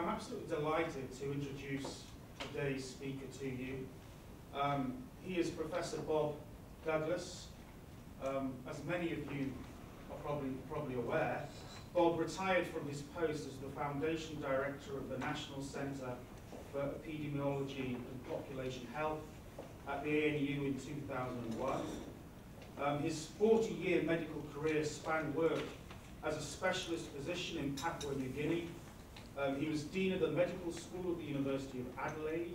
I'm absolutely delighted to introduce today's speaker to you. He is Professor Bob Douglas. As many of you are probably aware, Bob retired from his post as the Foundation Director of the National Centre for Epidemiology and Population Health at the ANU in 2001. His 40-year medical career spanned work as a specialist physician in Papua New Guinea. He was Dean of the Medical School at the University of Adelaide,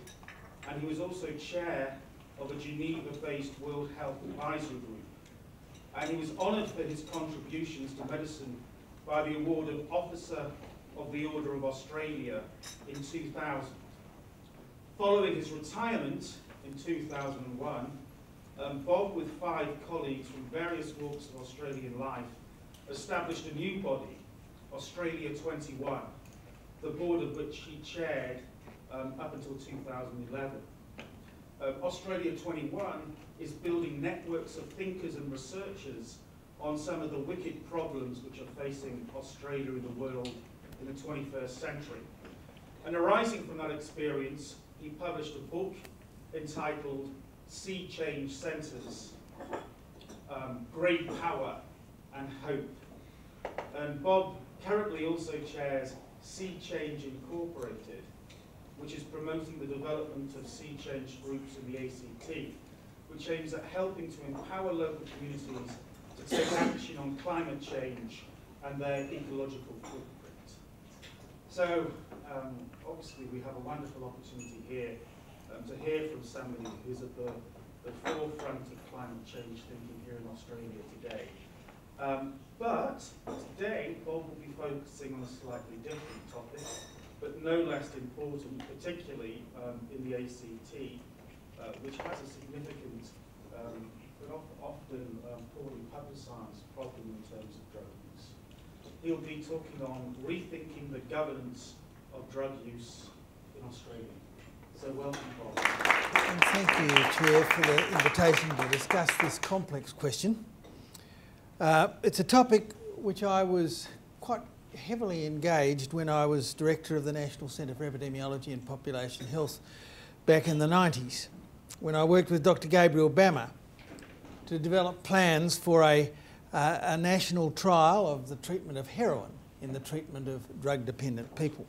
and he was also chair of a Geneva-based World Health Advisory Group. And he was honoured for his contributions to medicine by the award of Officer of the Order of Australia in 2000. Following his retirement in 2001, Bob, with 5 colleagues from various walks of Australian life, established a new body, Australia 21, the board of which he chaired up until 2011. Australia 21 is building networks of thinkers and researchers on some of the wicked problems which are facing Australia and the world in the 21st century. And arising from that experience, he published a book entitled Sea Change Centres, Great Power and Hope. And Bob currently also chairs Sea Change Incorporated, which is promoting the development of sea change groups in the ACT, which aims at helping to empower local communities to take action on climate change and their ecological footprint. So, obviously we have a wonderful opportunity here to hear from somebody who's at the forefront of climate change thinking here in Australia today. But today, Bob will be focusing on a slightly different topic, but no less important, particularly in the ACT, which has a significant, but often poorly publicised problem in terms of drug use. He'll be talking on rethinking the governance of drug use in Australia. So welcome, Bob. And thank you, Chair, for the invitation to discuss this complex question. It's a topic which I was quite heavily engaged when I was Director of the National Centre for Epidemiology and Population Health back in the 90s, when I worked with Dr. Gabriel Bammer to develop plans for a national trial of the treatment of heroin in the treatment of drug-dependent people.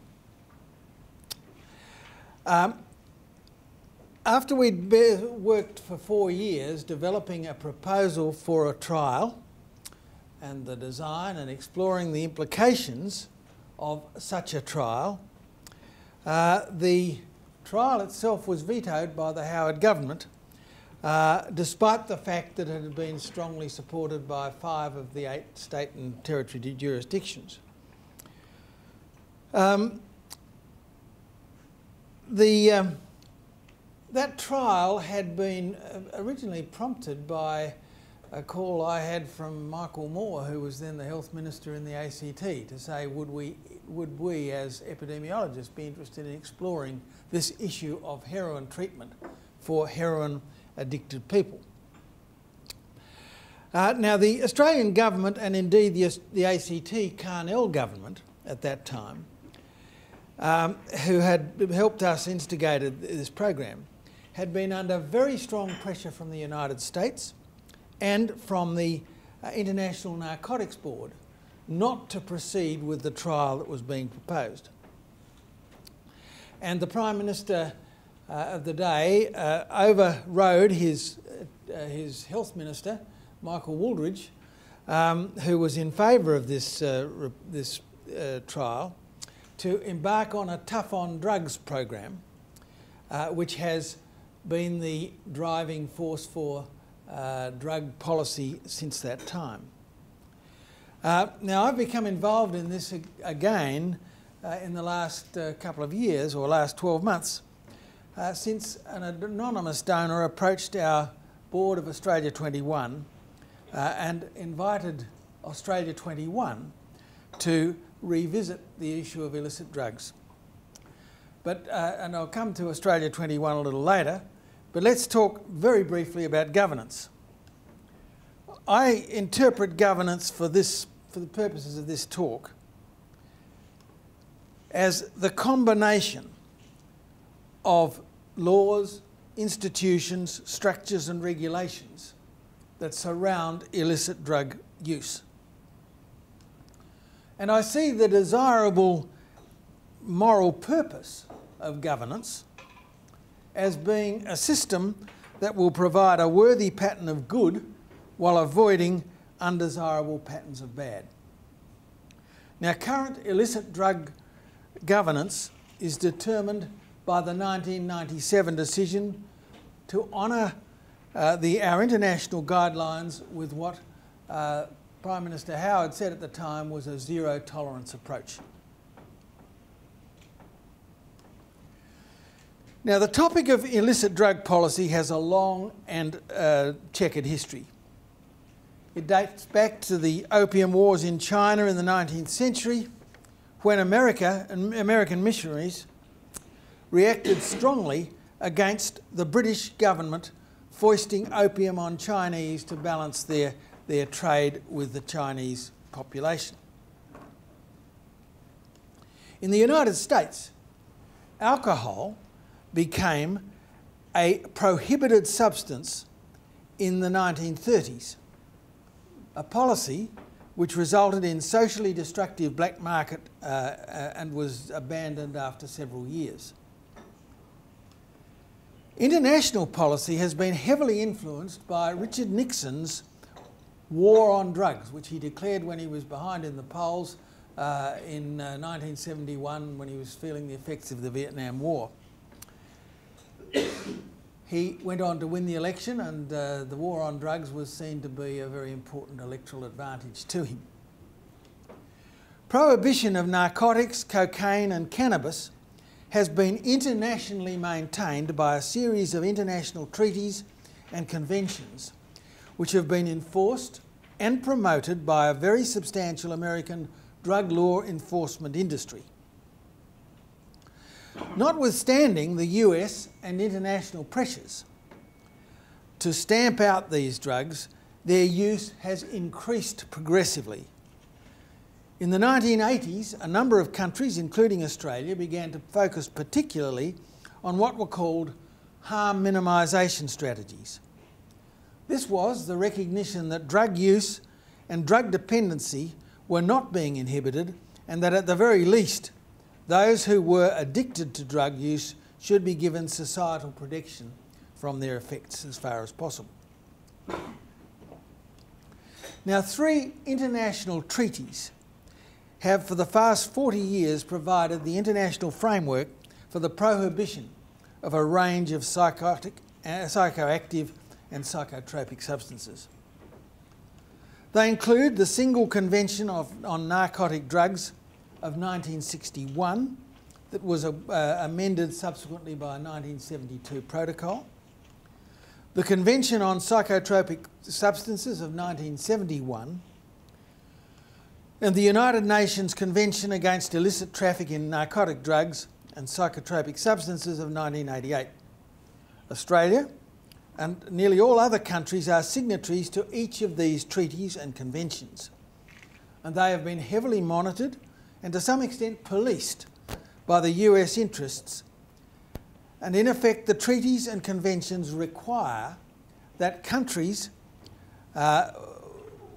After we'd worked for 4 years developing a proposal for a trial and the design and exploring the implications of such a trial, the trial itself was vetoed by the Howard government, despite the fact that it had been strongly supported by 5 of the 8 state and territory jurisdictions. That trial had been originally prompted by a call I had from Michael Moore, who was then the Health Minister in the ACT, to say would we as epidemiologists be interested in exploring this issue of heroin treatment for heroin addicted people. Now the Australian government, and indeed the ACT Carnell government at that time, who had helped us instigate this program, had been under very strong pressure from the United States and from the International Narcotics Board not to proceed with the trial that was being proposed. And the Prime Minister of the day overrode his Health Minister, Michael Wooldridge, who was in favour of this trial, to embark on a tough on drugs program, which has been the driving force for drug policy since that time. Now I've become involved in this again in the last couple of years, or last 12 months, since an anonymous donor approached our board of Australia 21 and invited Australia 21 to revisit the issue of illicit drugs. But, and I'll come to Australia 21 a little later, but let's talk very briefly about governance. I interpret governance for the purposes of this talk as the combination of laws, institutions, structures and regulations that surround illicit drug use. And I see the desirable moral purpose of governance as being a system that will provide a worthy pattern of good while avoiding undesirable patterns of bad. Now, current illicit drug governance is determined by the 1997 decision to honour our international guidelines with what Prime Minister Howard said at the time was a zero tolerance approach. Now, the topic of illicit drug policy has a long and chequered history. It dates back to the opium wars in China in the 19th century, when America and American missionaries reacted strongly against the British government foisting opium on Chinese to balance their trade with the Chinese population. In the United States, alcohol became a prohibited substance in the 1930s, a policy which resulted in socially destructive black market and was abandoned after several years. International policy has been heavily influenced by Richard Nixon's war on drugs, which he declared when he was behind in the polls in 1971 when he was feeling the effects of the Vietnam War. He went on to win the election, and the war on drugs was seen to be a very important electoral advantage to him. Prohibition of narcotics, cocaine and cannabis has been internationally maintained by a series of international treaties and conventions which have been enforced and promoted by a very substantial American drug law enforcement industry. Notwithstanding the US and international pressures to stamp out these drugs, their use has increased progressively. In the 1980s, a number of countries, including Australia, began to focus particularly on what were called harm minimisation strategies. This was the recognition that drug use and drug dependency were not being inhibited, and that at the very least, those who were addicted to drug use should be given societal protection from their effects as far as possible. Now, 3 international treaties have for the past 40 years provided the international framework for the prohibition of a range of psychoactive and psychotropic substances. They include the Single Convention on Narcotic Drugs of 1961 that was amended subsequently by a 1972 protocol, the Convention on Psychotropic Substances of 1971, and the United Nations Convention Against Illicit Traffic in Narcotic Drugs and Psychotropic Substances of 1988. Australia and nearly all other countries are signatories to each of these treaties and conventions, and they have been heavily monitored and to some extent policed by the US interests. And in effect, the treaties and conventions require that countries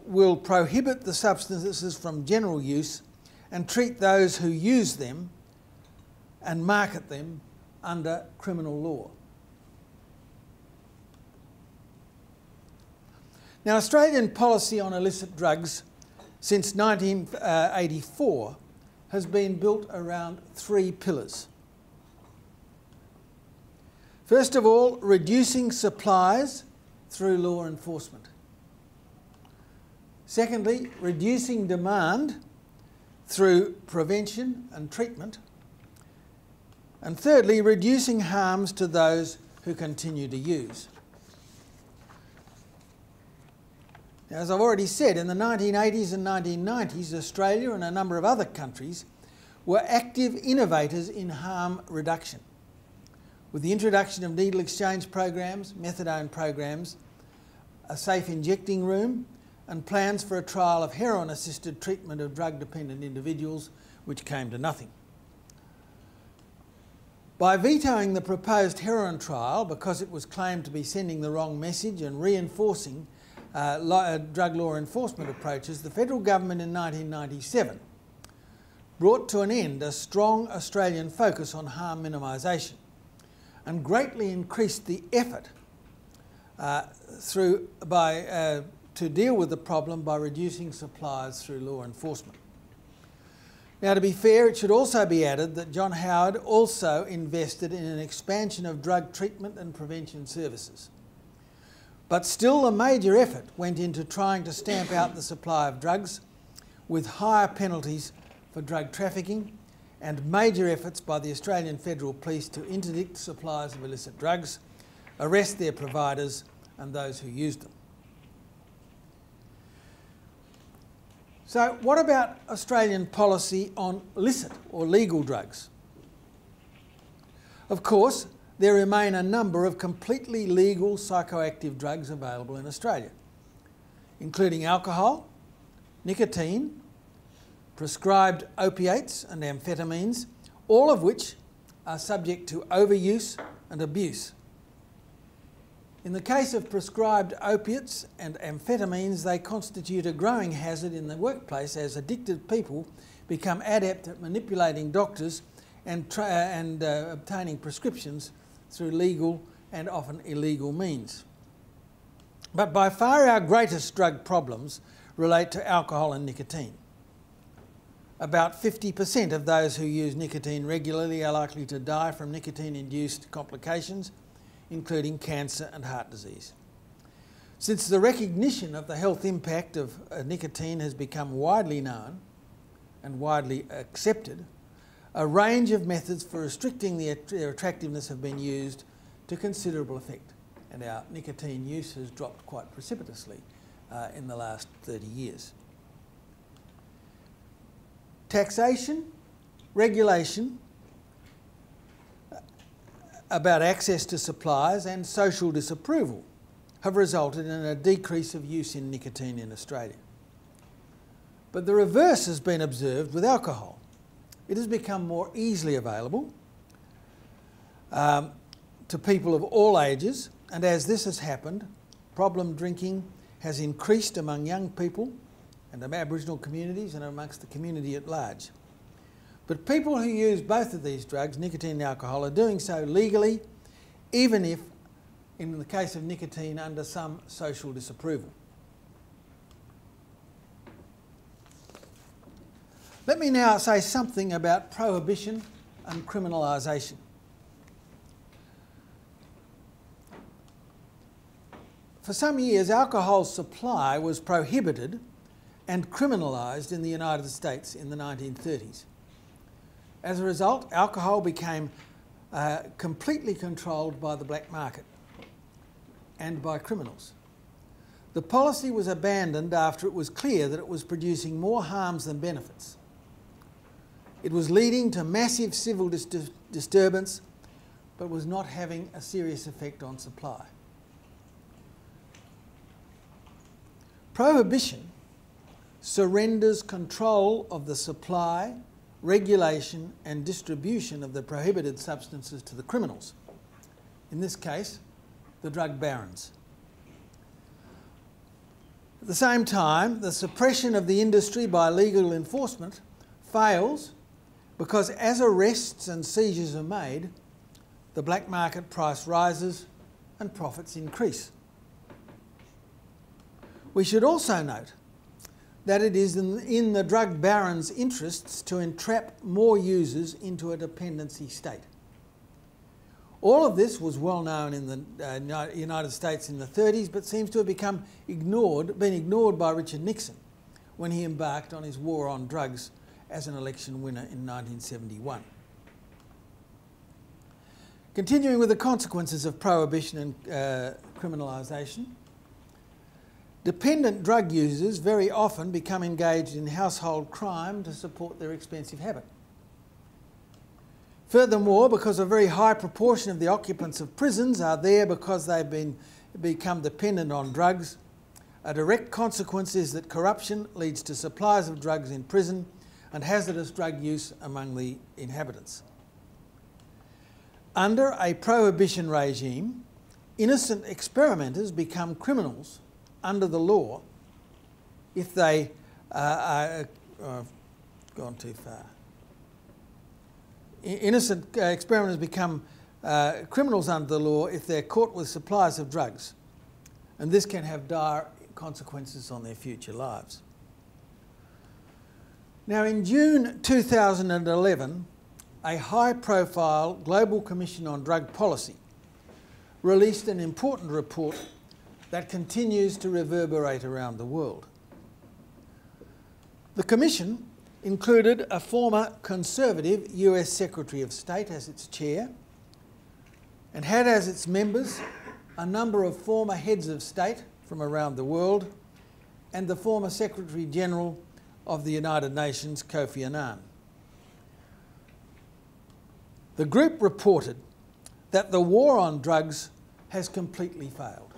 will prohibit the substances from general use and treat those who use them and market them under criminal law. Now, Australian policy on illicit drugs since 1984 has been built around 3 pillars. First of all, reducing supplies through law enforcement. Secondly, reducing demand through prevention and treatment. And thirdly, reducing harms to those who continue to use. Now, as I've already said, in the 1980s and 1990s, Australia and a number of other countries were active innovators in harm reduction, with the introduction of needle exchange programs, methadone programs, a safe injecting room, and plans for a trial of heroin-assisted treatment of drug-dependent individuals, which came to nothing. By vetoing the proposed heroin trial because it was claimed to be sending the wrong message and reinforcing drug law enforcement approaches, the federal government in 1997 brought to an end a strong Australian focus on harm minimisation and greatly increased the effort to deal with the problem by reducing supplies through law enforcement. Now, to be fair, it should also be added that John Howard also invested in an expansion of drug treatment and prevention services. But still, a major effort went into trying to stamp out the supply of drugs with higher penalties for drug trafficking and major efforts by the Australian Federal Police to interdict supplies of illicit drugs, arrest their providers and those who used them. So what about Australian policy on illicit or legal drugs? Of course, there remain a number of completely legal psychoactive drugs available in Australia, including alcohol, nicotine, prescribed opiates and amphetamines, all of which are subject to overuse and abuse. In the case of prescribed opiates and amphetamines, they constitute a growing hazard in the workplace as addicted people become adept at manipulating doctors and obtaining prescriptions through legal and often illegal means. But by far our greatest drug problems relate to alcohol and nicotine. About 50% of those who use nicotine regularly are likely to die from nicotine-induced complications, including cancer and heart disease. Since the recognition of the health impact of nicotine has become widely known and widely accepted, a range of methods for restricting their attractiveness have been used to considerable effect, and our nicotine use has dropped quite precipitously in the last 30 years. Taxation, regulation, about access to supplies and social disapproval have resulted in a decrease of use in nicotine in Australia. But the reverse has been observed with alcohol. It has become more easily available to people of all ages, and as this has happened, problem drinking has increased among young people and Aboriginal communities and amongst the community at large. But people who use both of these drugs, nicotine and alcohol, are doing so legally, even if, in the case of nicotine, under some social disapproval. Let me now say something about prohibition and criminalisation. For some years, alcohol supply was prohibited and criminalised in the United States in the 1930s. As a result, alcohol became completely controlled by the black market and by criminals. The policy was abandoned after it was clear that it was producing more harms than benefits. It was leading to massive civil disturbance, but was not having a serious effect on supply. Prohibition surrenders control of the supply, regulation and distribution of the prohibited substances to the criminals, in this case, the drug barons. At the same time, the suppression of the industry by legal enforcement fails because as arrests and seizures are made, the black market price rises and profits increase. We should also note that it is in the drug barons' interests to entrap more users into a dependency state. All of this was well known in the United States in the 30s, but seems to have been ignored by Richard Nixon when he embarked on his war on drugs as an election winner in 1971. Continuing with the consequences of prohibition and criminalisation, dependent drug users very often become engaged in household crime to support their expensive habit. Furthermore, because a very high proportion of the occupants of prisons are there because they've become dependent on drugs, a direct consequence is that corruption leads to supplies of drugs in prison and hazardous drug use among the inhabitants. Under a prohibition regime, innocent experimenters become criminals under the law if they I've gone too far. Innocent experimenters become criminals under the law if they're caught with supplies of drugs, and this can have dire consequences on their future lives. Now, in June 2011, a high-profile Global Commission on Drug Policy released an important report that continues to reverberate around the world. The Commission included a former Conservative US Secretary of State as its chair and had as its members a number of former heads of state from around the world and the former Secretary General of the United Nations, Kofi Annan. The group reported that the war on drugs has completely failed.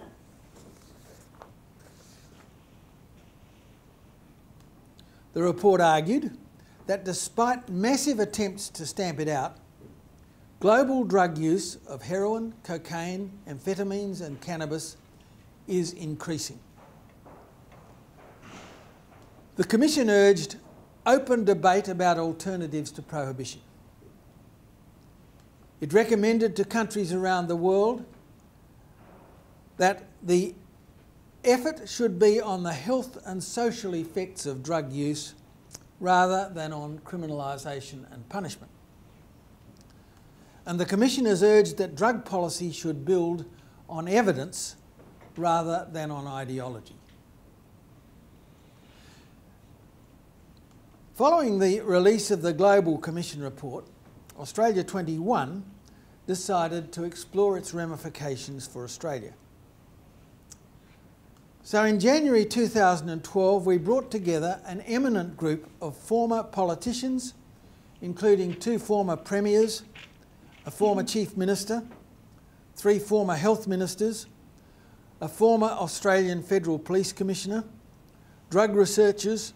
The report argued that despite massive attempts to stamp it out, global drug use of heroin, cocaine, amphetamines and cannabis is increasing. The Commission urged open debate about alternatives to prohibition. It recommended to countries around the world that the effort should be on the health and social effects of drug use rather than on criminalisation and punishment. And the Commission has urged that drug policy should build on evidence rather than on ideology. Following the release of the Global Commission report, Australia 21 decided to explore its ramifications for Australia. So in January 2012, we brought together an eminent group of former politicians, including 2 former premiers, a former chief minister, 3 former health ministers, a former Australian Federal Police Commissioner, drug researchers,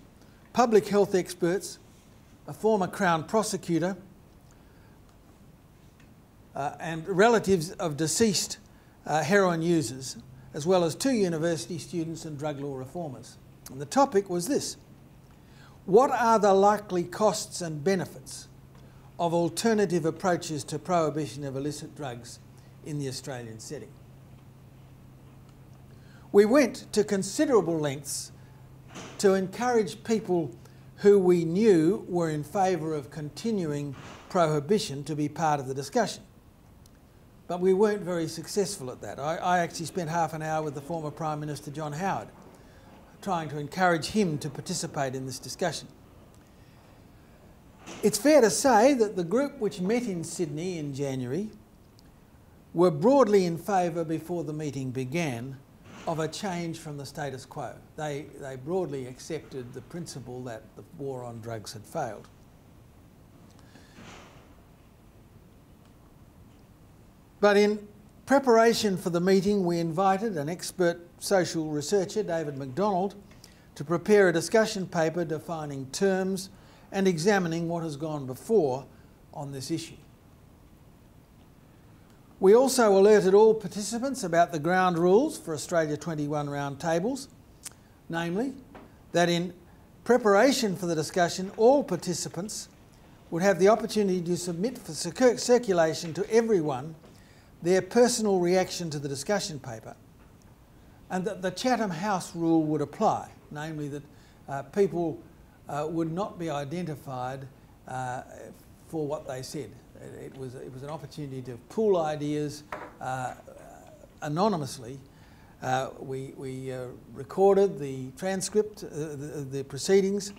public health experts, a former Crown prosecutor, and relatives of deceased heroin users, as well as 2 university students and drug law reformers. And the topic was this: what are the likely costs and benefits of alternative approaches to prohibition of illicit drugs in the Australian setting? We went to considerable lengths to encourage people who we knew were in favour of continuing prohibition to be part of the discussion. But we weren't very successful at that. I actually spent half an hour with the former Prime Minister John Howard, trying to encourage him to participate in this discussion. It's fair to say that the group which met in Sydney in January were broadly in favour before the meeting began of a change from the status quo. They broadly accepted the principle that the war on drugs had failed. But in preparation for the meeting, we invited an expert social researcher, David McDonald, to prepare a discussion paper defining terms and examining what has gone before on this issue. We also alerted all participants about the ground rules for Australia 21 roundtables, namely that in preparation for the discussion, all participants would have the opportunity to submit for circulation to everyone their personal reaction to the discussion paper, and that the Chatham House rule would apply, namely that people would not be identified for what they said. It was an opportunity to pool ideas anonymously. We recorded the transcript, the proceedings,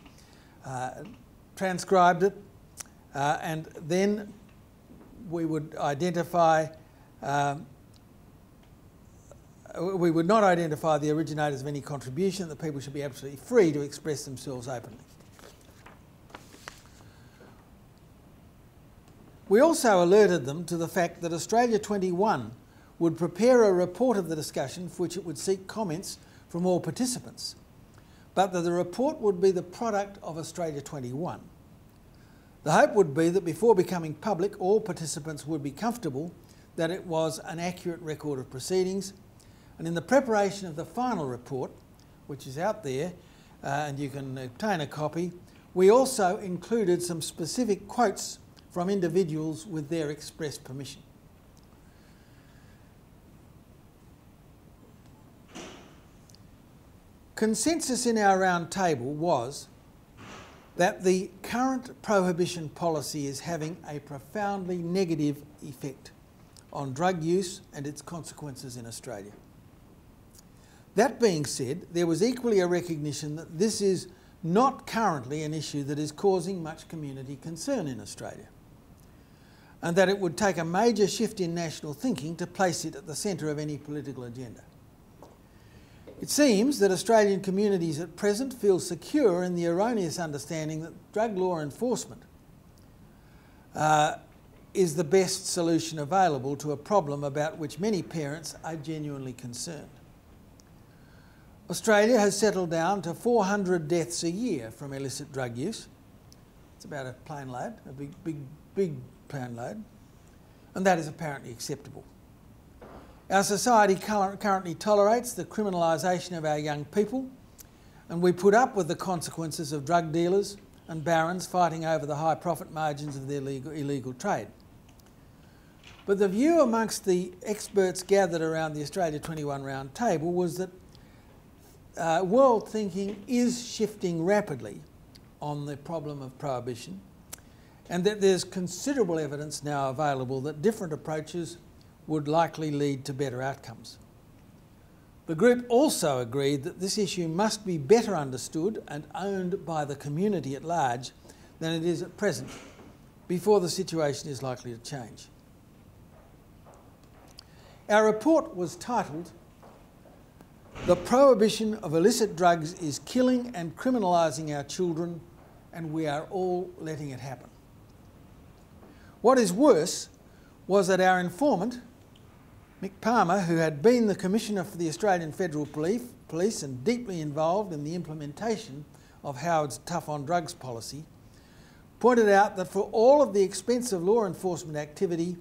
transcribed it, and then we would identify we would not identify the originators of any contribution, that people should be absolutely free to express themselves openly. We also alerted them to the fact that Australia 21 would prepare a report of the discussion for which it would seek comments from all participants, but that the report would be the product of Australia 21. The hope would be that before becoming public, all participants would be comfortable that it was an accurate record of proceedings, and in the preparation of the final report, which is out there, and you can obtain a copy, we also included some specific quotes from individuals with their express permission. Consensus in our round table was that the current prohibition policy is having a profoundly negative effect on drug use and its consequences in Australia. That being said, there was equally a recognition that this is not currently an issue that is causing much community concern in Australia, and that it would take a major shift in national thinking to place it at the centre of any political agenda. It seems that Australian communities at present feel secure in the erroneous understanding that drug law enforcement is the best solution available to a problem about which many parents are genuinely concerned. Australia has settled down to 400 deaths a year from illicit drug use. It's about a plane load, a big plane load, and that is apparently acceptable. Our society currently tolerates the criminalisation of our young people, and we put up with the consequences of drug dealers and barons fighting over the high profit margins of their illegal trade. But the view amongst the experts gathered around the Australia 21 round table was that world thinking is shifting rapidly on the problem of prohibition, and that there's considerable evidence now available that different approaches would likely lead to better outcomes. The group also agreed that this issue must be better understood and owned by the community at large than it is at present, before the situation is likely to change. Our report was titled, "The Prohibition of Illicit Drugs is Killing and Criminalising Our Children, and we are all letting it happen." What is worse was that our informant, Mick Palmer, who had been the Commissioner for the Australian Federal Police and deeply involved in the implementation of Howard's tough on drugs policy, pointed out that for all of the expense of law enforcement activity,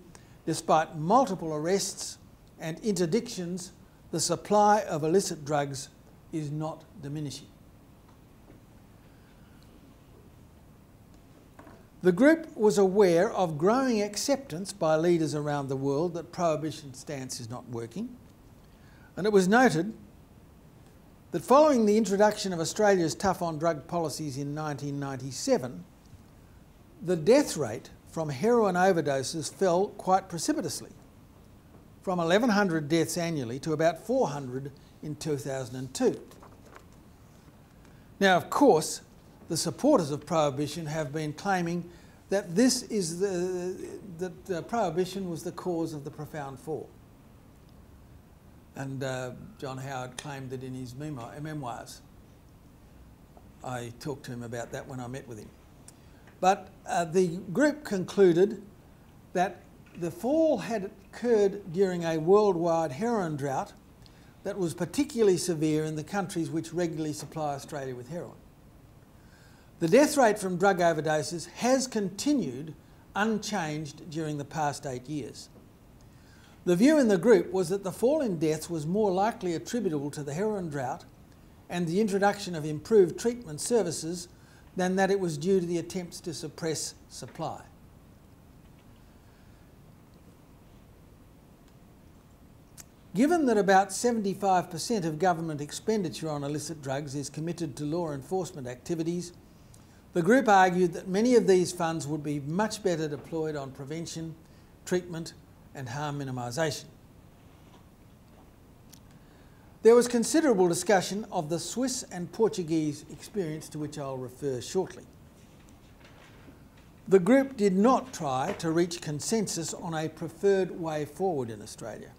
despite multiple arrests and interdictions, the supply of illicit drugs is not diminishing. The group was aware of growing acceptance by leaders around the world that prohibition stance is not working, and it was noted that following the introduction of Australia's tough on drug policies in 1997, the death rate from heroin overdoses fell quite precipitously, from 1,100 deaths annually to about 400 in 2002. Now, of course, the supporters of prohibition have been claiming that prohibition was the cause of the profound fall. And John Howard claimed it in his memoirs. I talked to him about that when I met with him. But the group concluded that the fall had occurred during a worldwide heroin drought that was particularly severe in the countries which regularly supply Australia with heroin. The death rate from drug overdoses has continued unchanged during the past 8 years. The view in the group was that the fall in deaths was more likely attributable to the heroin drought and the introduction of improved treatment services than that it was due to the attempts to suppress supply. Given that about 75% of government expenditure on illicit drugs is committed to law enforcement activities, the group argued that many of these funds would be much better deployed on prevention, treatment and harm minimisation. There was considerable discussion of the Swiss and Portuguese experience, to which I'll refer shortly. The group did not try to reach consensus on a preferred way forward in Australia,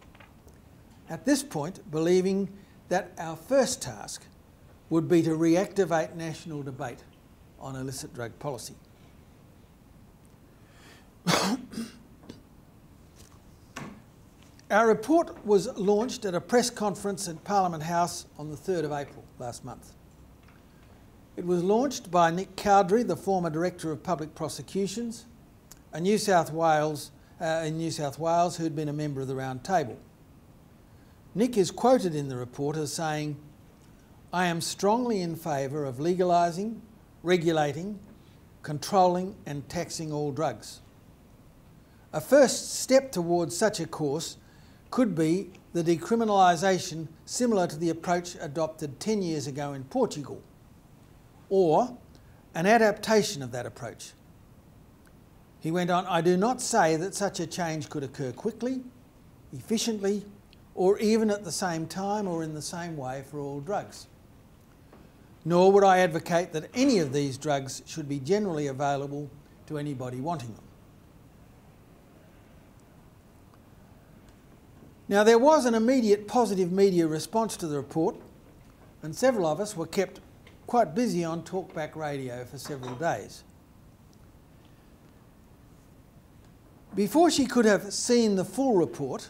at this point believing that our first task would be to reactivate national debate on illicit drug policy. Our report was launched at a press conference at Parliament House on the 3rd of April last month. It was launched by Nick Cowdery, the former Director of Public Prosecutions, in New South Wales, who'd been a member of the Round Table. Nick is quoted in the report as saying, "I am strongly in favour of legalising, regulating, controlling and taxing all drugs. A first step towards such a course could be the decriminalisation similar to the approach adopted 10 years ago in Portugal, or an adaptation of that approach." He went on, "I do not say that such a change could occur quickly, efficiently, or even at the same time or in the same way for all drugs. Nor would I advocate that any of these drugs should be generally available to anybody wanting them." Now, there was an immediate positive media response to the report, and several of us were kept quite busy on talkback radio for several days. Before she could have seen the full report,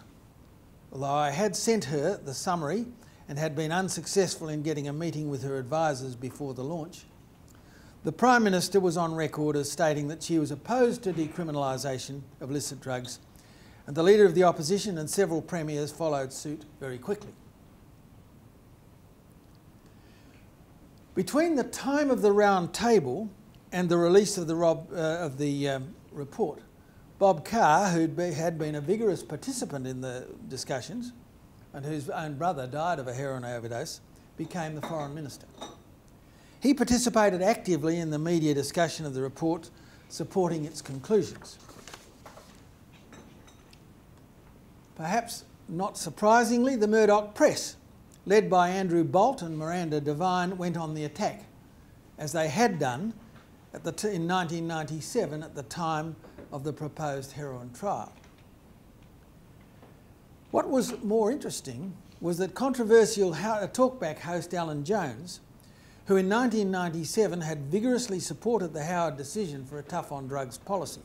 although I had sent her the summary and had been unsuccessful in getting a meeting with her advisors before the launch, the Prime Minister was on record as stating that she was opposed to decriminalisation of illicit drugs, and the Leader of the Opposition and several Premiers followed suit very quickly. Between the time of the Round Table and the release of the report, Bob Carr, who had been a vigorous participant in the discussions and whose own brother died of a heroin overdose, became the Foreign Minister. He participated actively in the media discussion of the report, supporting its conclusions. Perhaps not surprisingly, the Murdoch press, led by Andrew Bolt and Miranda Devine, went on the attack, as they had done in 1997 at the time of the proposed heroin trial. What was more interesting was that controversial talkback host Alan Jones, who in 1997 had vigorously supported the Howard decision for a tough on drugs policy,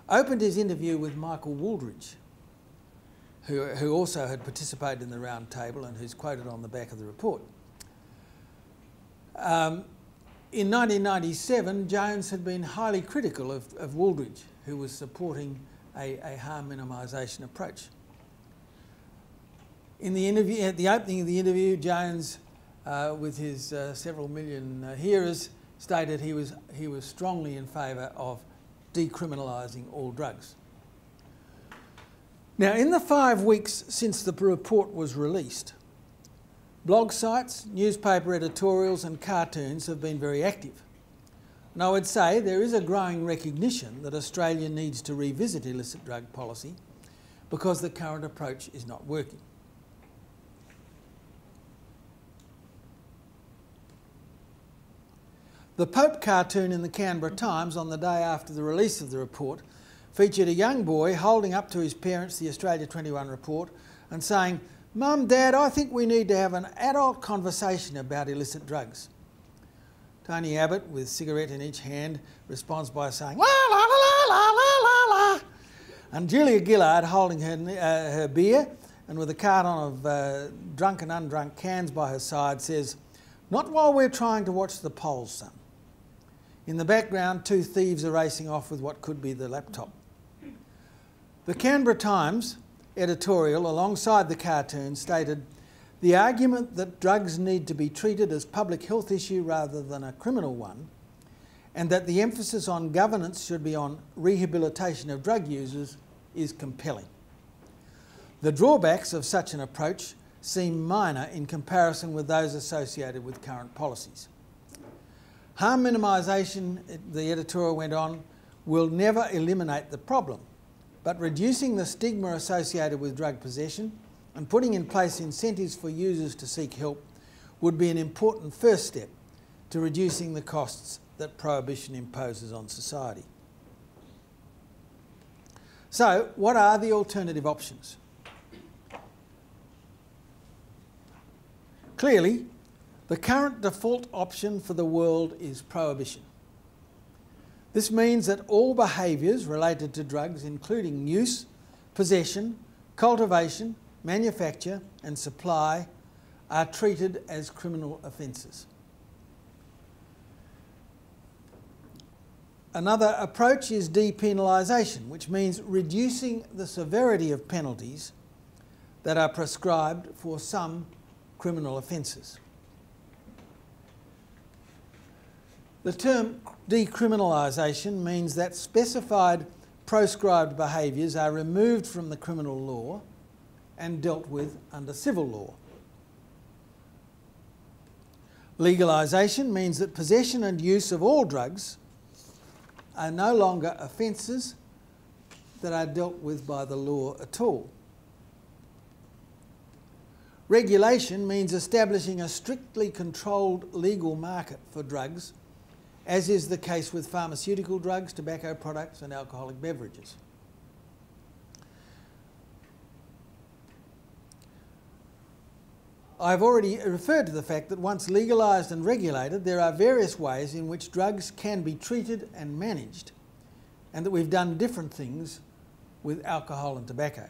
opened his interview with Michael Wooldridge, who also had participated in the Round Table and who's quoted on the back of the report. In 1997, Jones had been highly critical of Wooldridge, who was supporting a harm minimisation approach. In the interview, at the opening of the interview, Jones, with his several million hearers, stated he was strongly in favour of decriminalising all drugs. Now, in the 5 weeks since the report was released, blog sites, newspaper editorials and cartoons have been very active. And I would say there is a growing recognition that Australia needs to revisit illicit drug policy because the current approach is not working. The Pope cartoon in the Canberra Times on the day after the release of the report featured a young boy holding up to his parents the Australia 21 report and saying, "Mum, Dad, I think we need to have an adult conversation about illicit drugs." Tony Abbott, with cigarette in each hand, responds by saying, "La la la la la la la." And Julia Gillard, holding her beer and with a carton of drunk and undrunk cans by her side, says, "Not while we're trying to watch the polls, son." In the background, 2 thieves are racing off with what could be the laptop. The Canberra Times editorial, alongside the cartoon, stated, "The argument that drugs need to be treated as a public health issue rather than a criminal one, and that the emphasis on governance should be on rehabilitation of drug users, is compelling. The drawbacks of such an approach seem minor in comparison with those associated with current policies. Harm minimisation," the editorial went on, "will never eliminate the problem, but reducing the stigma associated with drug possession and putting in place incentives for users to seek help would be an important first step to reducing the costs that prohibition imposes on society." So, what are the alternative options? Clearly, the current default option for the world is prohibition. This means that all behaviours related to drugs, including use, possession, cultivation, manufacture and supply, are treated as criminal offences. Another approach is depenalisation, which means reducing the severity of penalties that are prescribed for some criminal offences. The term decriminalisation means that specified proscribed behaviours are removed from the criminal law and dealt with under civil law. Legalisation means that possession and use of all drugs are no longer offences that are dealt with by the law at all. Regulation means establishing a strictly controlled legal market for drugs, as is the case with pharmaceutical drugs, tobacco products and alcoholic beverages. I've already referred to the fact that once legalised and regulated, there are various ways in which drugs can be treated and managed, and that we've done different things with alcohol and tobacco.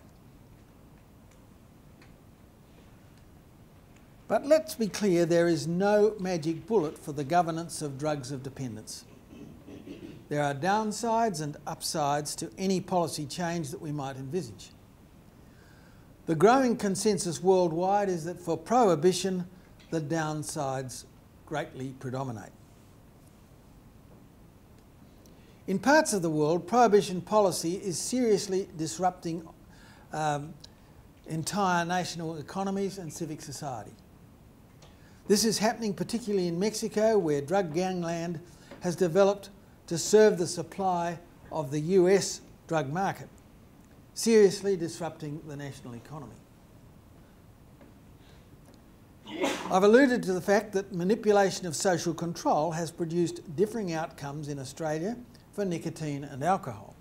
But let's be clear, there is no magic bullet for the governance of drugs of dependence. There are downsides and upsides to any policy change that we might envisage. The growing consensus worldwide is that for prohibition, the downsides greatly predominate. In parts of the world, prohibition policy is seriously disrupting entire national economies and civic society. This is happening particularly in Mexico, where drug gangland has developed to serve the supply of the US drug market, seriously disrupting the national economy. I've alluded to the fact that manipulation of social control has produced differing outcomes in Australia for nicotine and alcohol.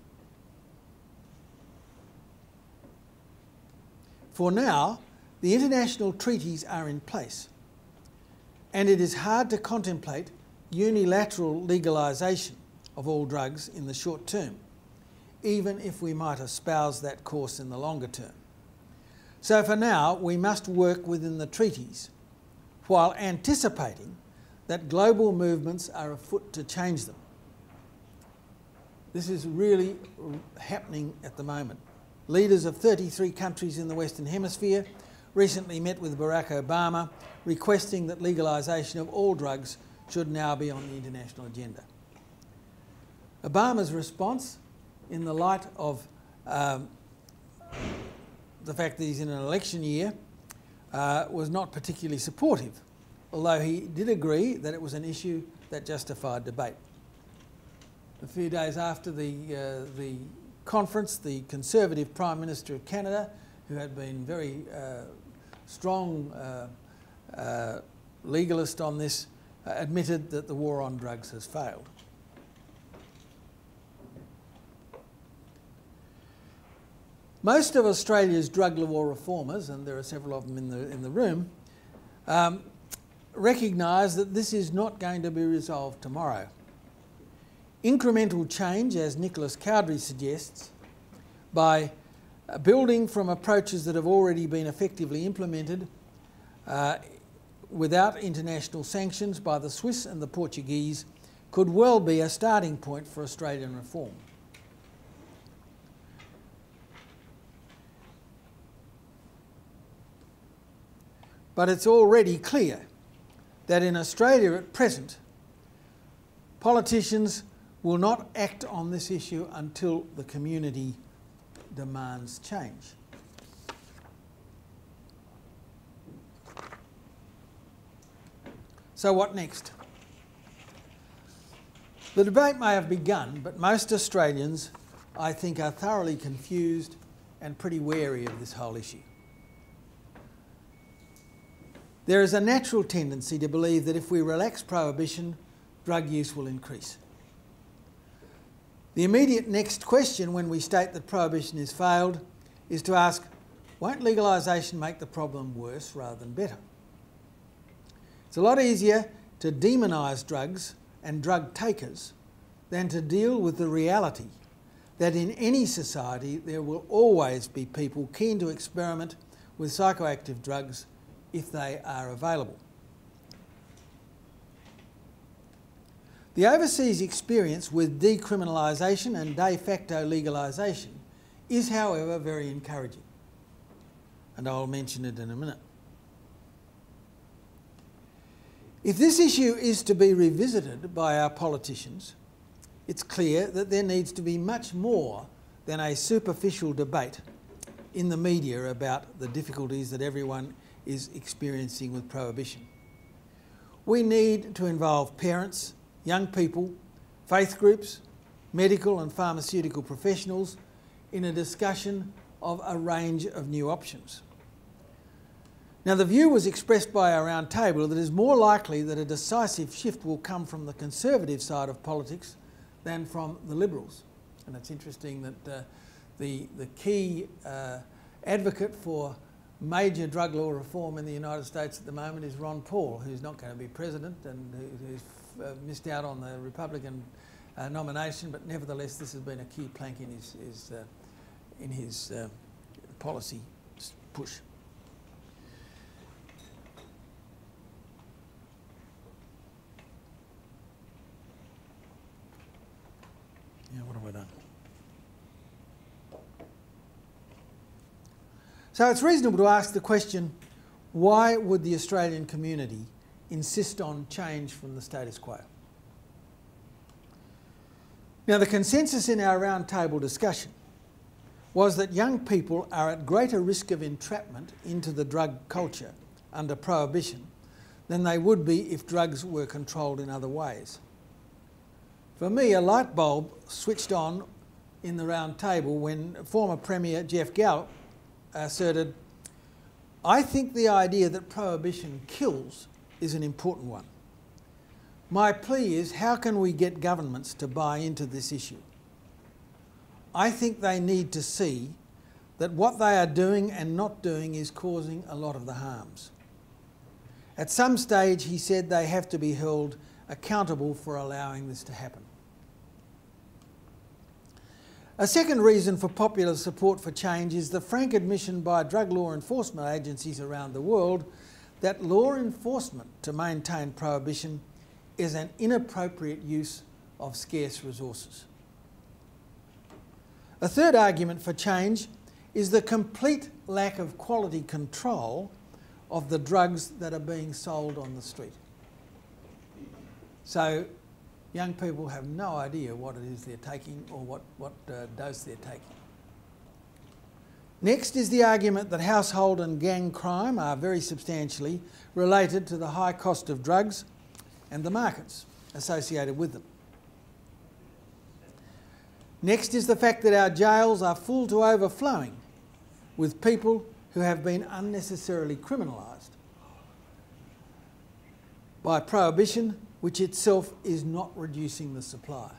For now, the international treaties are in place, and it is hard to contemplate unilateral legalisation of all drugs in the short term, even if we might espouse that course in the longer term. So for now, we must work within the treaties, while anticipating that global movements are afoot to change them. This is really happening at the moment. Leaders of 33 countries in the Western Hemisphere recently met with Barack Obama, requesting that legalisation of all drugs should now be on the international agenda. Obama's response, in the light of the fact that he's in an election year, was not particularly supportive, although he did agree that it was an issue that justified debate. A few days after the conference, the Conservative Prime Minister of Canada, who had been very strong legalist on this, admitted that the war on drugs has failed. Most of Australia's drug law reformers, and there are several of them in the room, recognise that this is not going to be resolved tomorrow. Incremental change, as Nicholas Cowdery suggests, by building from approaches that have already been effectively implemented without international sanctions by the Swiss and the Portuguese, could well be a starting point for Australian reform. But it's already clear that in Australia at present, politicians will not act on this issue until the community demands change. So what next? The debate may have begun, but most Australians, I think, are thoroughly confused and pretty wary of this whole issue. There is a natural tendency to believe that if we relax prohibition, drug use will increase. The immediate next question when we state that prohibition has failed is to ask, won't legalisation make the problem worse rather than better? It's a lot easier to demonise drugs and drug takers than to deal with the reality that in any society there will always be people keen to experiment with psychoactive drugs if they are available. The overseas experience with decriminalisation and de facto legalisation is, however, very encouraging, and I'll mention it in a minute. If this issue is to be revisited by our politicians, it's clear that there needs to be much more than a superficial debate in the media about the difficulties that everyone is experiencing with prohibition. We need to involve parents, young people, faith groups, medical and pharmaceutical professionals in a discussion of a range of new options. Now, the view was expressed by our round table that it is more likely that a decisive shift will come from the Conservative side of politics than from the Liberals. And it's interesting that the key advocate for major drug law reform in the United States at the moment is Ron Paul, who's not going to be president and who's missed out on the Republican nomination, but nevertheless this has been a key plank in his policy push. Yeah, what have I done? So it's reasonable to ask the question, why would the Australian community insist on change from the status quo? Now, the consensus in our roundtable discussion was that young people are at greater risk of entrapment into the drug culture under prohibition than they would be if drugs were controlled in other ways. For me, a light bulb switched on in the round table when former Premier Jeff Gallop asserted, "I think the idea that prohibition kills is an important one. My plea is, how can we get governments to buy into this issue? I think they need to see that what they are doing and not doing is causing a lot of the harms. At some stage," he said, "they have to be held accountable for allowing this to happen." A second reason for popular support for change is the frank admission by drug law enforcement agencies around the world that law enforcement to maintain prohibition is an inappropriate use of scarce resources. A third argument for change is the complete lack of quality control of the drugs that are being sold on the street. So young people have no idea what it is they're taking or what dose they're taking. Next is the argument that household and gang crime are very substantially related to the high cost of drugs and the markets associated with them. Next is the fact that our jails are full to overflowing with people who have been unnecessarily criminalised by prohibition, which itself is not reducing the supply.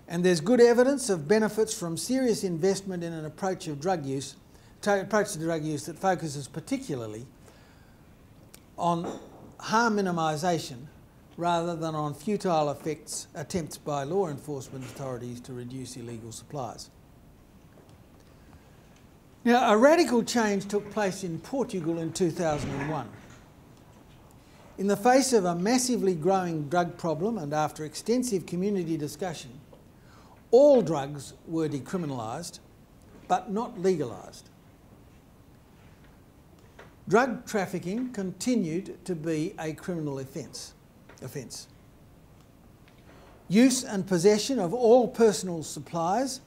And there's good evidence of benefits from serious investment in an approach to drug use that focuses particularly on harm minimisation rather than on futile attempts by law enforcement authorities to reduce illegal supplies. Now, a radical change took place in Portugal in 2001. In the face of a massively growing drug problem and after extensive community discussion, all drugs were decriminalised, but not legalised. Drug trafficking continued to be a criminal offence. Use and possession of all personal supplies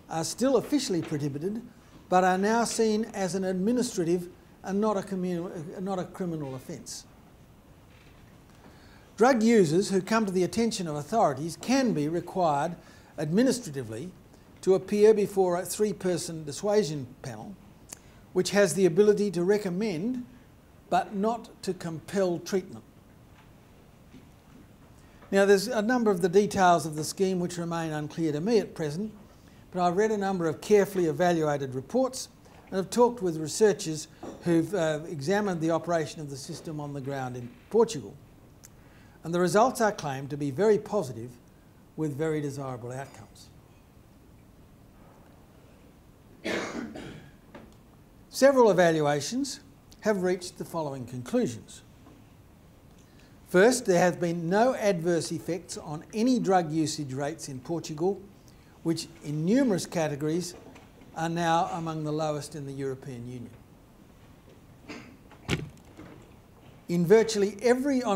are still officially prohibited, but are now seen as an administrative and not a criminal offence. Drug users who come to the attention of authorities can be required administratively to appear before a 3-person dissuasion panel, which has the ability to recommend but not to compel treatment. Now, there's a number of the details of the scheme which remain unclear to me at present, but I've read a number of carefully evaluated reports and have talked with researchers who've examined the operation of the system on the ground in Portugal. And the results are claimed to be very positive with very desirable outcomes. Several evaluations have reached the following conclusions. First, there have been no adverse effects on any drug usage rates in Portugal, which in numerous categories are now among the lowest in the European Union. On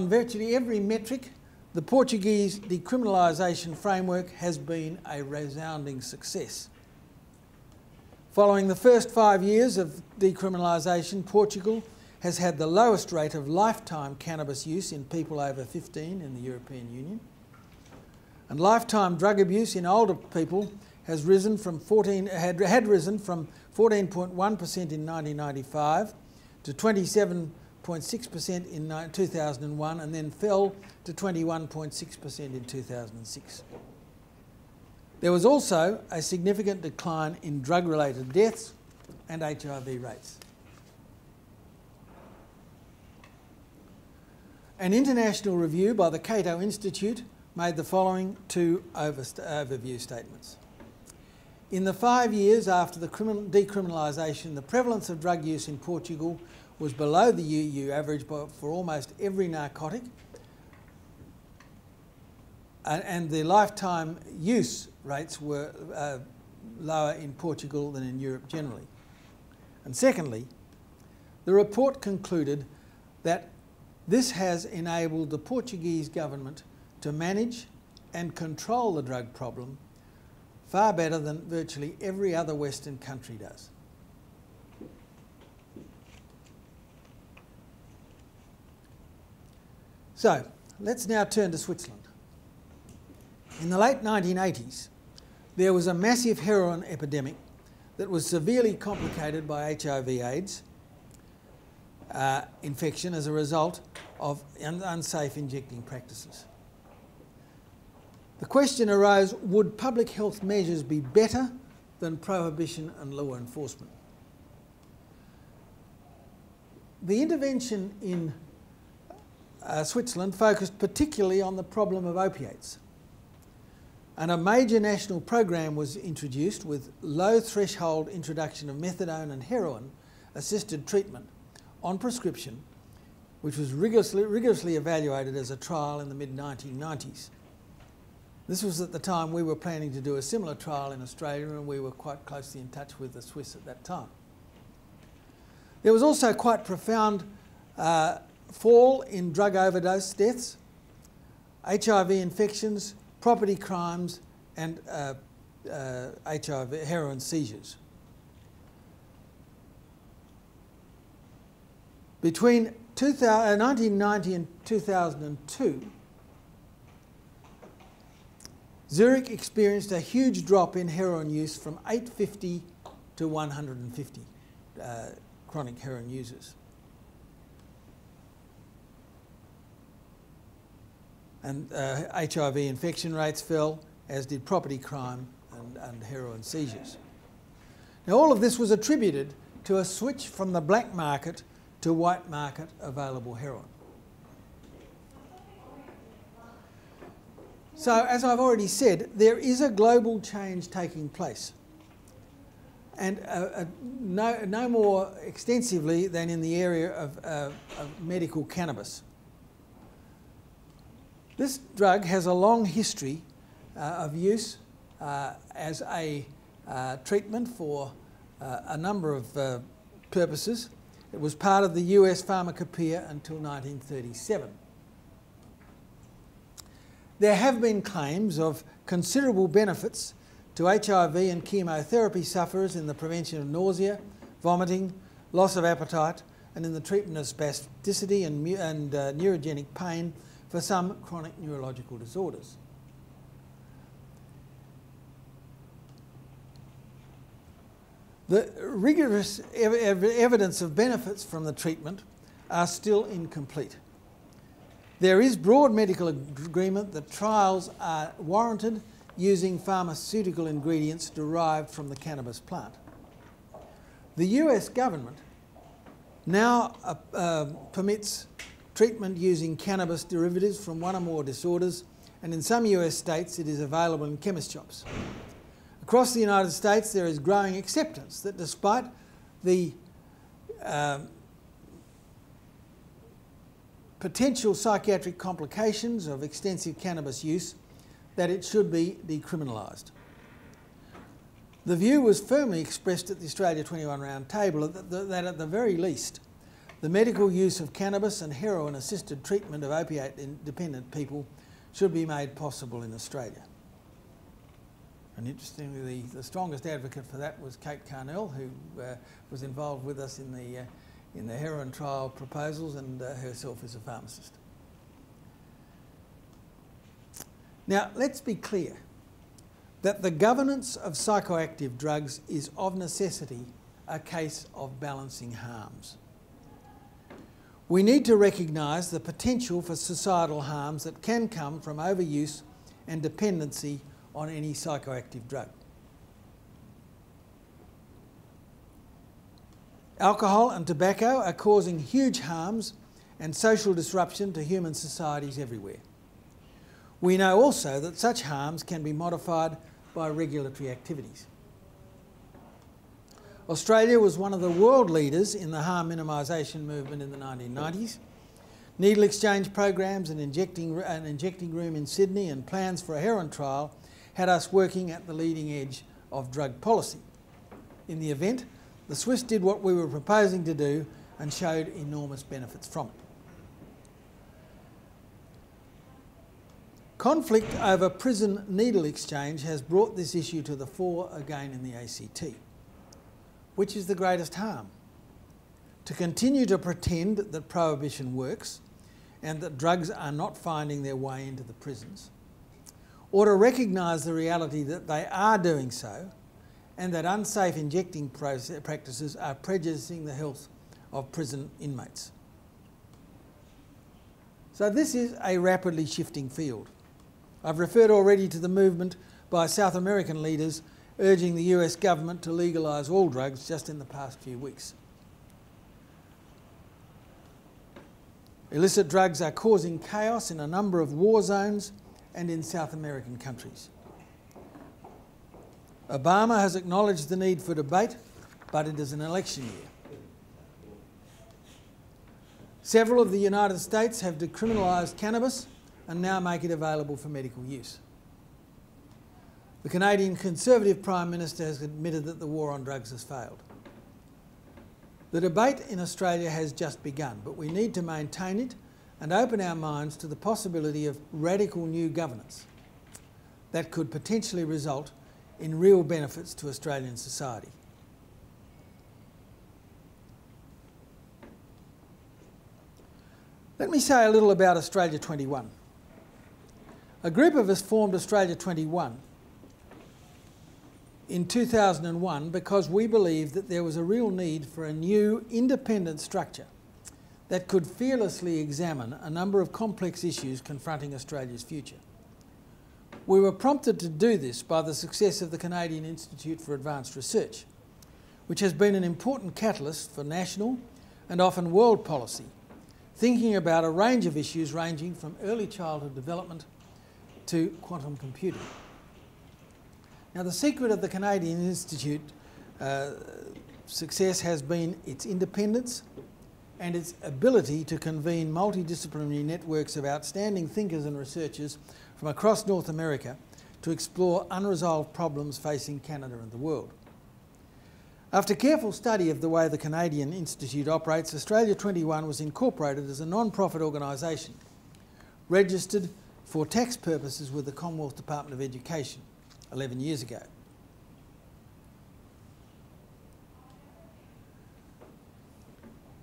virtually every metric, the Portuguese decriminalisation framework has been a resounding success. Following the first 5 years of decriminalisation, Portugal has had the lowest rate of lifetime cannabis use in people over 15 in the European Union. And lifetime drug abuse in older people has risen from had risen from 14.1% in 1995 to 27.6% in 2001, and then fell to 21.6% in 2006. There was also a significant decline in drug-related deaths and HIV rates. An international review by the Cato Institute made the following two overview statements. In the 5 years after the decriminalisation, the prevalence of drug use in Portugal was below the EU average for almost every narcotic, and the lifetime use rates were lower in Portugal than in Europe generally. And secondly, the report concluded that this has enabled the Portuguese government to manage and control the drug problem far better than virtually every other Western country does. So, let's now turn to Switzerland. In the late 1980s, there was a massive heroin epidemic that was severely complicated by HIV/AIDS infection as a result of unsafe injecting practices. The question arose, would public health measures be better than prohibition and law enforcement? The intervention in Switzerland focused particularly on the problem of opiates. And a major national program was introduced with low threshold introduction of methadone and heroin assisted treatment on prescription, which was rigorously evaluated as a trial in the mid-1990s. This was at the time we were planning to do a similar trial in Australia, and we were quite closely in touch with the Swiss at that time. There was also quite profound fall in drug overdose deaths, HIV infections, property crimes, and HIV heroin seizures. Between 1990 and 2002, Zurich experienced a huge drop in heroin use from 850 to 150 chronic heroin users. And HIV infection rates fell, as did property crime and heroin seizures. Now, all of this was attributed to a switch from the black market to white market available heroin. So, as I've already said, there is a global change taking place, and no more extensively than in the area of medical cannabis. This drug has a long history of use as a treatment for a number of purposes. It was part of the US pharmacopoeia until 1937. There have been claims of considerable benefits to HIV and chemotherapy sufferers in the prevention of nausea, vomiting, loss of appetite, and in the treatment of spasticity and neurogenic pain for some chronic neurological disorders. The rigorous evidence of benefits from the treatment are still incomplete. There is broad medical agreement that trials are warranted using pharmaceutical ingredients derived from the cannabis plant. The US government now permits treatment using cannabis derivatives from one or more disorders, and in some US states it is available in chemist shops. Across the United States there is growing acceptance that despite the potential psychiatric complications of extensive cannabis use that it should be decriminalised. The view was firmly expressed at the Australia 21 Round Table that at the very least, the medical use of cannabis and heroin-assisted treatment of opiate-dependent people should be made possible in Australia. And interestingly, the strongest advocate for that was Kate Carnell, who was involved with us in the heroin trial proposals, and herself is a pharmacist. Now, let's be clear that the governance of psychoactive drugs is of necessity a case of balancing harms. We need to recognise the potential for societal harms that can come from overuse and dependency on any psychoactive drug. Alcohol and tobacco are causing huge harms and social disruption to human societies everywhere. We know also that such harms can be modified by regulatory activities. Australia was one of the world leaders in the harm minimisation movement in the 1990s. Needle exchange programs, an injecting room in Sydney, and plans for a heroin trial had us working at the leading edge of drug policy. In the event, the Swiss did what we were proposing to do and showed enormous benefits from it. Conflict over prison needle exchange has brought this issue to the fore again in the ACT. Which is the greatest harm? To continue to pretend that prohibition works and that drugs are not finding their way into the prisons, or to recognise the reality that they are doing so and that unsafe injecting practices are prejudicing the health of prison inmates. So this is a rapidly shifting field. I've referred already to the movement by South American leaders urging the US government to legalise all drugs just in the past few weeks. Illicit drugs are causing chaos in a number of war zones and in South American countries. Obama has acknowledged the need for debate, but it is an election year. Several of the United States have decriminalised cannabis and now make it available for medical use. The Canadian Conservative Prime Minister has admitted that the war on drugs has failed. The debate in Australia has just begun, but we need to maintain it and open our minds to the possibility of radical new governance that could potentially result in real benefits to Australian society. Let me say a little about Australia 21. A group of us formed Australia 21 in 2001 because we believed that there was a real need for a new independent structure that could fearlessly examine a number of complex issues confronting Australia's future. We were prompted to do this by the success of the Canadian Institute for Advanced Research, which has been an important catalyst for national and often world policy, thinking about a range of issues ranging from early childhood development to quantum computing. Now, the secret of the Canadian Institute success has been its independence and its ability to convene multidisciplinary networks of outstanding thinkers and researchers from across North America to explore unresolved problems facing Canada and the world. After careful study of the way the Canadian Institute operates, Australia 21 was incorporated as a non-profit organisation, registered for tax purposes with the Commonwealth Department of Education 11 years ago.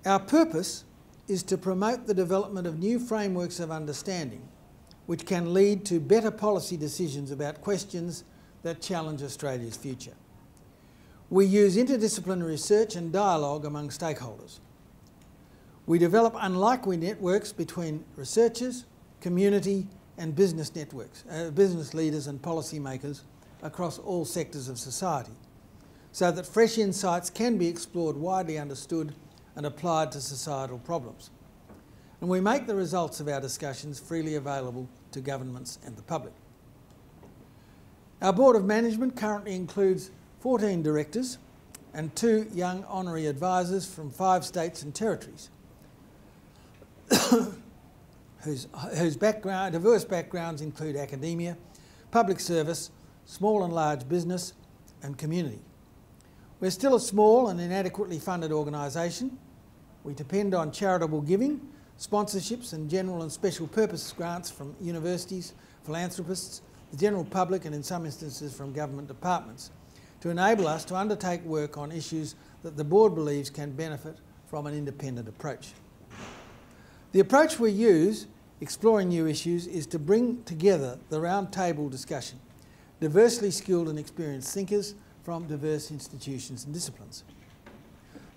Our purpose is to promote the development of new frameworks of understanding which can lead to better policy decisions about questions that challenge Australia's future. We use interdisciplinary research and dialogue among stakeholders. We develop unlikely networks between researchers, community and business networks, business leaders and policymakers across all sectors of society, so that fresh insights can be explored, widely understood and applied to societal problems. And we make the results of our discussions freely available to governments and the public. Our Board of Management currently includes 14 directors and 2 young honorary advisors from 5 states and territories. whose diverse backgrounds include academia, public service, small and large business and community. We're still a small and inadequately funded organisation. We depend on charitable giving, sponsorships and general and special purpose grants from universities, philanthropists, the general public and in some instances from government departments to enable us to undertake work on issues that the board believes can benefit from an independent approach. The approach we use, exploring new issues, is to bring together the round table discussion, diversely skilled and experienced thinkers from diverse institutions and disciplines.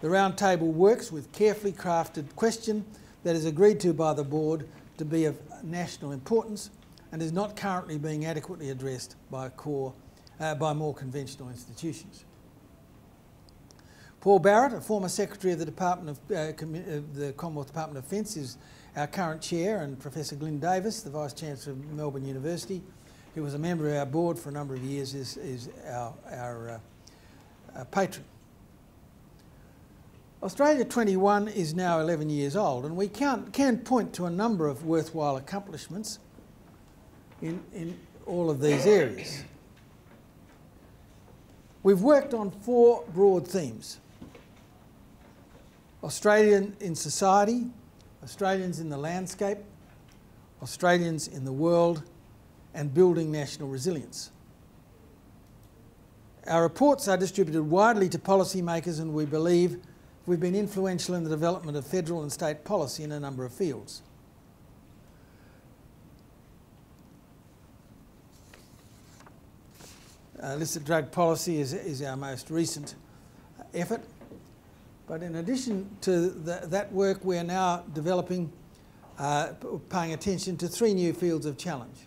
The round table works with carefully crafted question that is agreed to by the board to be of national importance and is not currently being adequately addressed by more conventional institutions. Paul Barrett, a former Secretary of the the Commonwealth Department of Defence, is our current chair, and Professor Glyn Davis, the Vice Chancellor of Melbourne University, who was a member of our board for a number of years, is our patron. Australia 21 is now 11 years old, and we can point to a number of worthwhile accomplishments in all of these areas. We've worked on 4 broad themes: Australian in society, Australians in the landscape, Australians in the world, and building national resilience. Our reports are distributed widely to policymakers, and we believe we've been influential in the development of federal and state policy in a number of fields. Illicit drug policy is our most recent effort. But in addition to that work, we are now developing, paying attention to 3 new fields of challenge.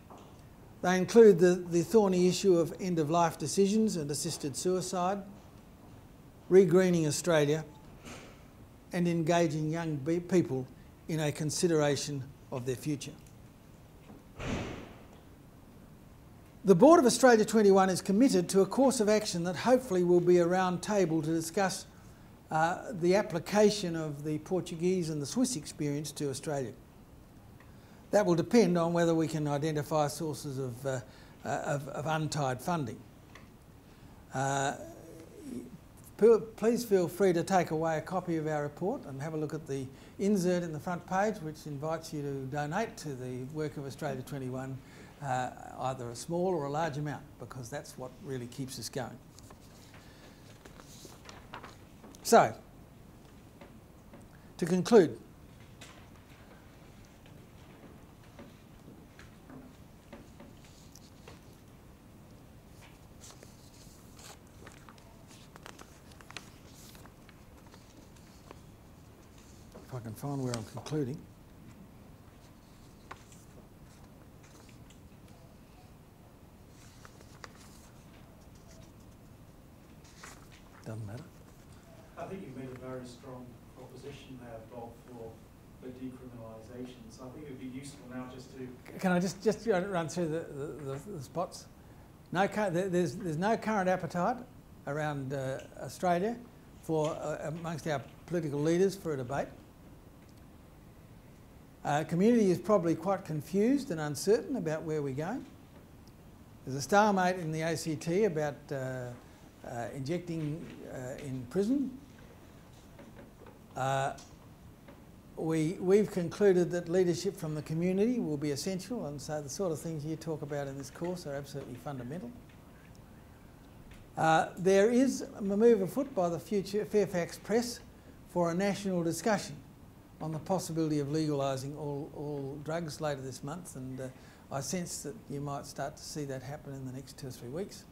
They include the thorny issue of end-of-life decisions and assisted suicide, regreening Australia, and engaging young people in a consideration of their future. The Board of Australia 21 is committed to a course of action that hopefully will be a round table to discuss the application of the Portuguese and the Swiss experience to Australia. That will depend on whether we can identify sources of untied funding. Please feel free to take away a copy of our report and have a look at the insert in the front page, which invites you to donate to the work of Australia 21, either a small or a large amount, because that's what really keeps us going. So, to conclude, if I can find where I'm concluding. Doesn't matter. I think you've made a very strong proposition there, Bob, for decriminalisation. So I think it would be useful now just to... Can I just run through the spots? There's no current appetite around Australia for amongst our political leaders for a debate. Community is probably quite confused and uncertain about where we're going. There's a stalemate in the ACT about injecting in prison. We've concluded that leadership from the community will be essential, and so the sort of things you talk about in this course are absolutely fundamental. There is a move afoot by the future Fairfax Press for a national discussion on the possibility of legalising all drugs later this month, and I sense that you might start to see that happen in the next 2 or 3 weeks.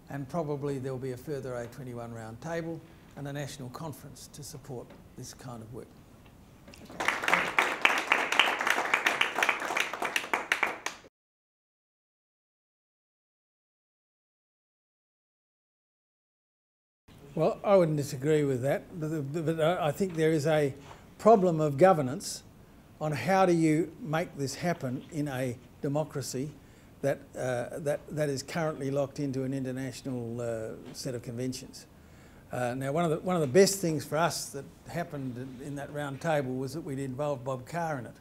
And probably there will be a further A21 round table and a national conference to support this kind of work. Okay. Well, I wouldn't disagree with that, but I think there is a problem of governance on how do you make this happen in a democracy that is currently locked into an international set of conventions. Now, one of the best things for us that happened in that round table was that we'd involved Bob Carr in it.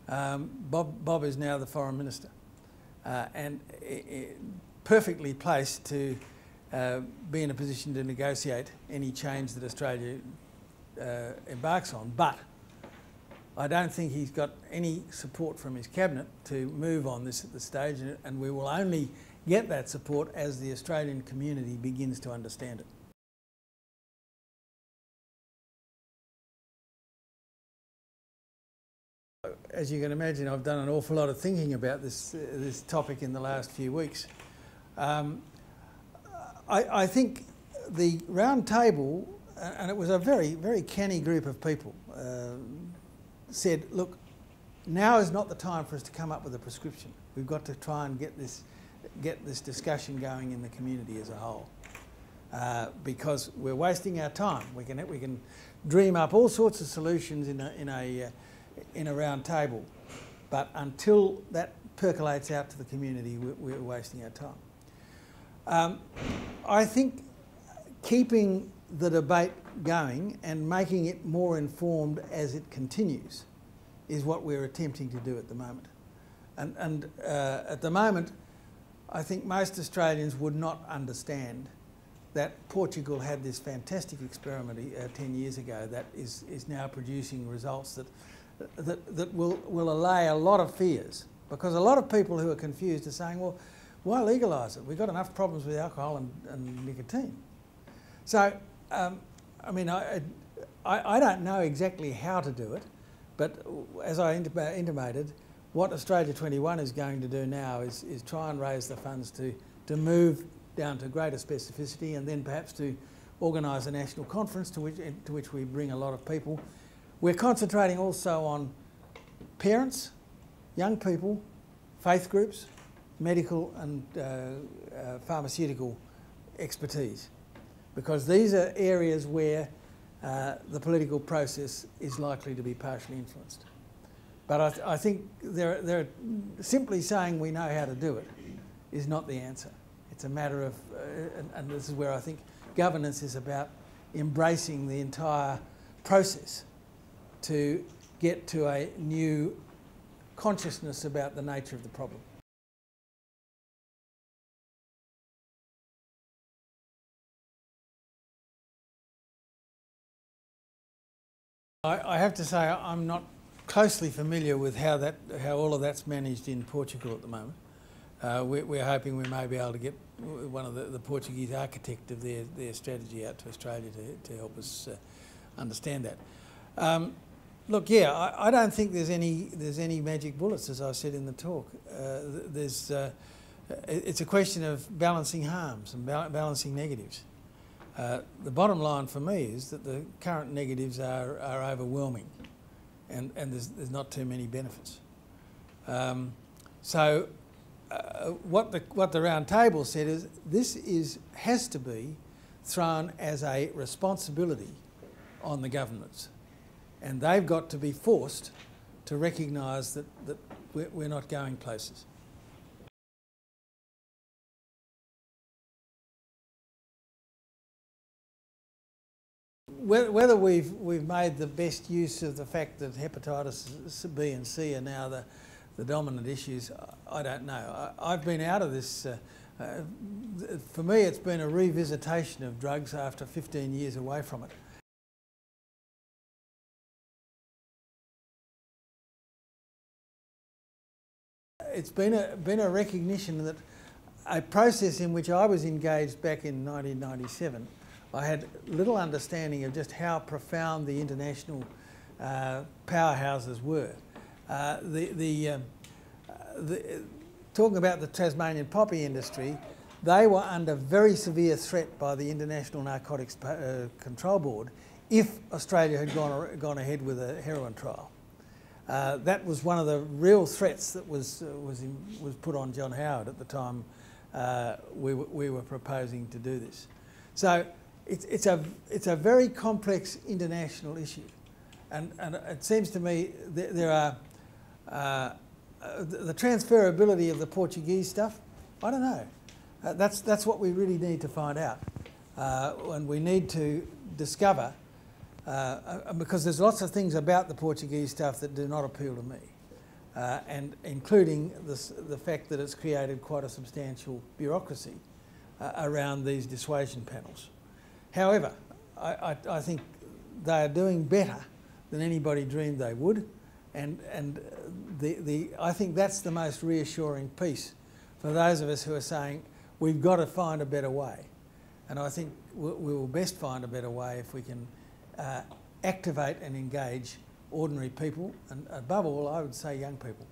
Bob is now the Foreign Minister and perfectly placed to be in a position to negotiate any change that Australia embarks on. But I don't think he's got any support from his cabinet to move on this at this stage, and we will only get that support as the Australian community begins to understand it. As you can imagine, I've done an awful lot of thinking about this topic in the last few weeks. I think the round table, and it was a very, very canny group of people, said, look, now is not the time for us to come up with a prescription. We've got to try and get this discussion going in the community as a whole, because we're wasting our time. We can dream up all sorts of solutions in a round table, but until that percolates out to the community, we're wasting our time. I think keeping the debate going and making it more informed as it continues is what we're attempting to do at the moment. And at the moment, I think most Australians would not understand that Portugal had this fantastic experiment 10 years ago that is now producing results that will allay a lot of fears, because a lot of people who are confused are saying, well, why legalise it? We've got enough problems with alcohol and nicotine. So, I mean, I don't know exactly how to do it, but as I intimated, what Australia 21 is going to do now is try and raise the funds to move down to greater specificity, and then perhaps to organise a national conference to which we bring a lot of people. We're concentrating also on parents, young people, faith groups, medical and pharmaceutical expertise, because these are areas where the political process is likely to be partially influenced. But I think there simply saying we know how to do it is not the answer. It's a matter of, and this is where I think governance is about embracing the entire process to get to a new consciousness about the nature of the problem. I have to say I'm not closely familiar with how all of that's managed in Portugal at the moment. We're hoping we may be able to get one of the Portuguese architect of their strategy out to Australia to help us understand that. Look, yeah, I don't think there's any magic bullets, as I said in the talk. It's a question of balancing harms and balancing negatives. The bottom line for me is that the current negatives are overwhelming, and there's not too many benefits. What the round table said is this has to be thrown as a responsibility on the governments, and they've got to be forced to recognise that we're not going places. Whether we've made the best use of the fact that hepatitis B and C are now the dominant issues, I don't know. I've been out of this. For me, it's been a revisitation of drugs after 15 years away from it. It's been a recognition that a process in which I was engaged back in 1997, I had little understanding of just how profound the international powerhouses were. Talking about the Tasmanian poppy industry, they were under very severe threat by the International Narcotics Control Board if Australia had gone ahead with a heroin trial. That was one of the real threats that was put on John Howard at the time we were proposing to do this. So it's a very complex international issue, and it seems to me there are the transferability of the Portuguese stuff. I don't know. That's what we really need to find out, and we need to discover. Because there's lots of things about the Portuguese stuff that do not appeal to me. and including the fact that it's created quite a substantial bureaucracy around these dissuasion panels. However, I think they are doing better than anybody dreamed they would, and I think that's the most reassuring piece for those of us who are saying we've got to find a better way. And I think we will best find a better way if we can activate and engage ordinary people, and above all, I would say young people.